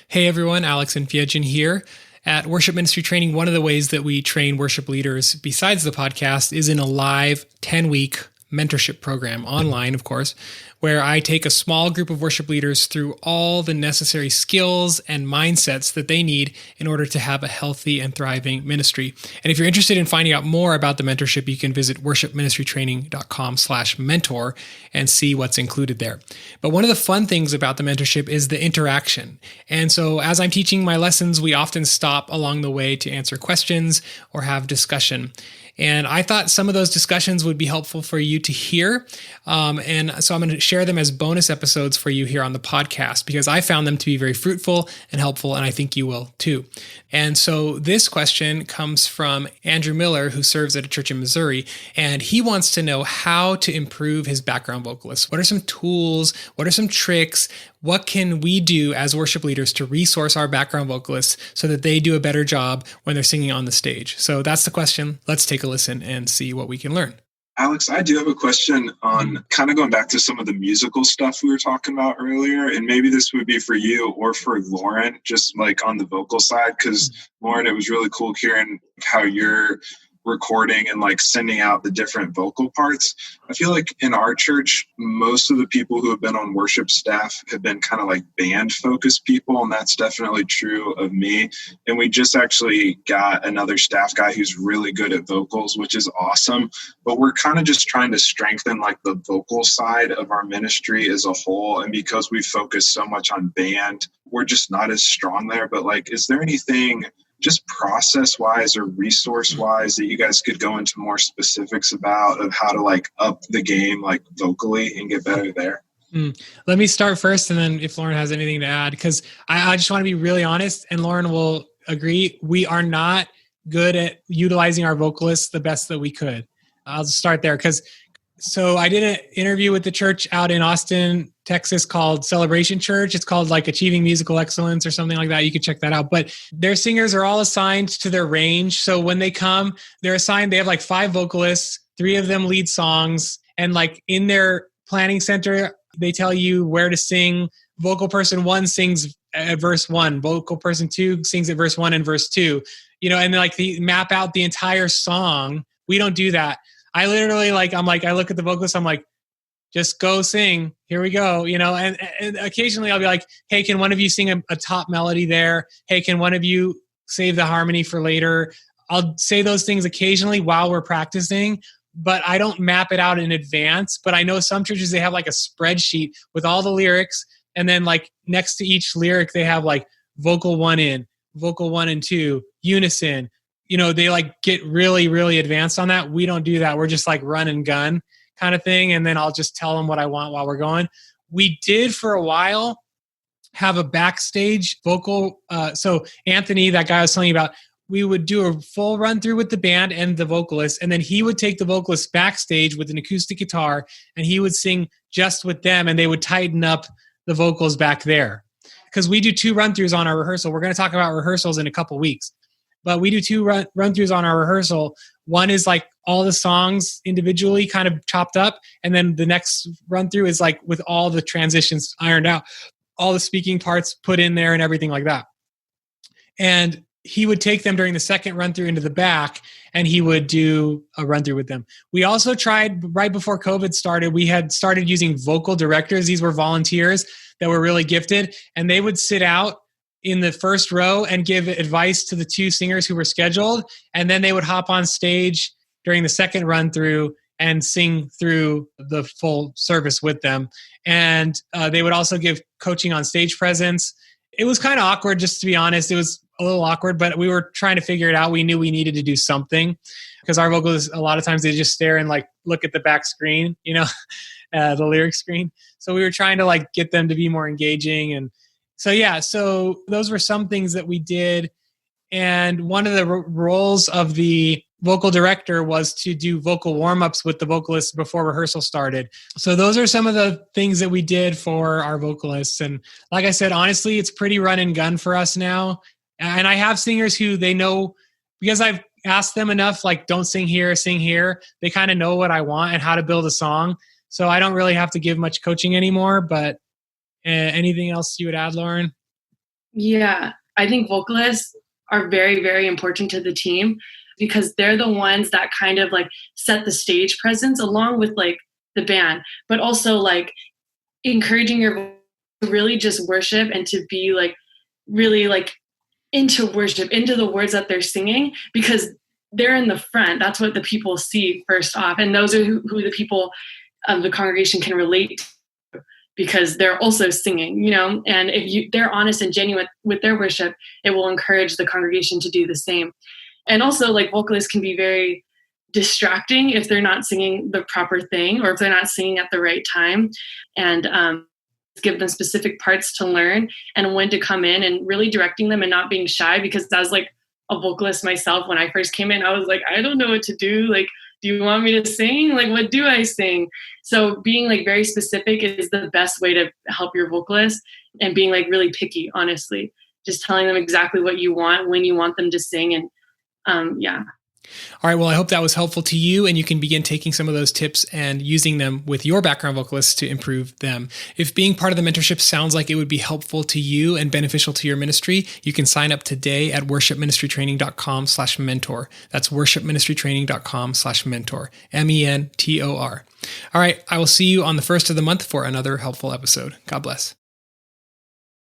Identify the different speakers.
Speaker 1: Hey everyone, Alex and Fiejin here. At Worship Ministry Training, one of the ways that we train worship leaders besides the podcast is in a live 10-week mentorship program, online, of course, where I take a small group of worship leaders through all the necessary skills and mindsets that they need in order to have a healthy and thriving ministry. And if you're interested in finding out more about the mentorship, you can visit worshipministrytraining.com/mentor and see what's included there. But one of the fun things about the mentorship is the interaction. And so as I'm teaching my lessons, we often stop along the way to answer questions or have discussion. And I thought some of those discussions would be helpful for you to hear. And so I'm going to share them as bonus episodes for you here on the podcast because I found them to be very fruitful and helpful, and I think you will too. And so this question comes from Andrew Miller, who serves at a church in Missouri, and he wants to know how to improve his background vocalists. What are some tools? What are some tricks? What can we do as worship leaders to resource our background vocalists so that they do a better job when they're singing on the stage? So that's the question. Let's take a listen and see what we can learn.
Speaker 2: Alex, I do have a question on kind of going back to some of the musical stuff we were talking about earlier. And maybe this would be for you or for Lauren, just like on the vocal side, because Lauren, it was really cool hearing how you're recording and like sending out the different vocal parts. I feel like in our church, most of the people who have been on worship staff have been kind of like band focused people. And that's definitely true of me. And we just actually got another staff guy who's really good at vocals, which is awesome. But we're kind of just trying to strengthen like the vocal side of our ministry as a whole. And because we focus so much on band, we're just not as strong there. But like, is there anything just process-wise or resource-wise that you guys could go into more specifics about of how to like up the game like vocally and get better there?
Speaker 1: Let me start first, and then if Lauren has anything to add, because I just want to be really honest, and Lauren will agree, we are not good at utilizing our vocalists the best that we could. I'll just start there So I did an interview with the church out in Austin, Texas called Celebration Church. It's called like Achieving Musical Excellence or something like that. You can check that out. But their singers are all assigned to their range. So when they come, they have like 5 vocalists, 3 of them lead songs. And like in their planning center, they tell you where to sing. Vocal person 1 sings at verse 1. Vocal person 2 sings at verse 1 and verse 2. And like they map out the entire song. We don't do that. I literally I look at the vocalist, I'm like, just go sing. Here we go. And occasionally I'll be like, hey, can one of you sing a top melody there? Hey, can one of you save the harmony for later? I'll say those things occasionally while we're practicing, but I don't map it out in advance. But I know some churches, they have like a spreadsheet with all the lyrics. And then like next to each lyric, they have like vocal 1 in, vocal 1 and 2, unison. They like get really, really advanced on that. We don't do that. We're just like run and gun kind of thing. And then I'll just tell them what I want while we're going. We did for a while have a backstage vocal. So Anthony, that guy I was telling you about, we would do a full run through with the band and the vocalist. And then he would take the vocalist backstage with an acoustic guitar and he would sing just with them. And they would tighten up the vocals back there. Because we do 2 run-throughs on our rehearsal. We're going to talk about rehearsals in a couple weeks. But we do 2 run-throughs on our rehearsal. One is like all the songs individually kind of chopped up. And then the next run-through is like with all the transitions ironed out, all the speaking parts put in there and everything like that. And he would take them during the second run-through into the back and he would do a run-through with them. We also tried, right before COVID started, we had started using vocal directors. These were volunteers that were really gifted. And they would sit out in the first row and give advice to the 2 singers who were scheduled. And then they would hop on stage during the second run through and sing through the full service with them. And they would also give coaching on stage presence. It was kind of awkward, just to be honest. It was a little awkward, but we were trying to figure it out. We knew we needed to do something because our vocalists, a lot of times they just stare and like look at the back screen, the lyric screen. So we were trying to like get them to be more engaging. And so those were some things that we did. And one of the roles of the vocal director was to do vocal warm-ups with the vocalists before rehearsal started. So those are some of the things that we did for our vocalists. And like I said, honestly, it's pretty run and gun for us now. And I have singers who they know, because I've asked them enough, like don't sing here, sing here. They kind of know what I want and how to build a song. So I don't really have to give much coaching anymore, but anything else you would add, Lauren?
Speaker 3: Yeah, I think vocalists are very, very important to the team because they're the ones that kind of like set the stage presence along with like the band, but also like encouraging your voice to really just worship and to be like really like into worship, into the words that they're singing, because they're in the front. That's what the people see first off. And those are who the people of the congregation can relate to because they're also singing, you know, and if they're honest and genuine with their worship, it will encourage the congregation to do the same. And also like vocalists can be very distracting if they're not singing the proper thing or if they're not singing at the right time, and give them specific parts to learn and when to come in and really directing them and not being shy, because as like a vocalist myself, when I first came in, I was like, I don't know what to do. Like, do you want me to sing? Like, what do I sing? So being like very specific is the best way to help your vocalist, and being like really picky, honestly, just telling them exactly what you want, when you want them to sing. And yeah.
Speaker 1: All right. Well, I hope that was helpful to you, and you can begin taking some of those tips and using them with your background vocalists to improve them. If being part of the mentorship sounds like it would be helpful to you and beneficial to your ministry, you can sign up today at worshipministrytraining.com/mentor. That's worshipministrytraining.com/mentor. MENTOR. All right. I will see you on the first of the month for another helpful episode. God bless.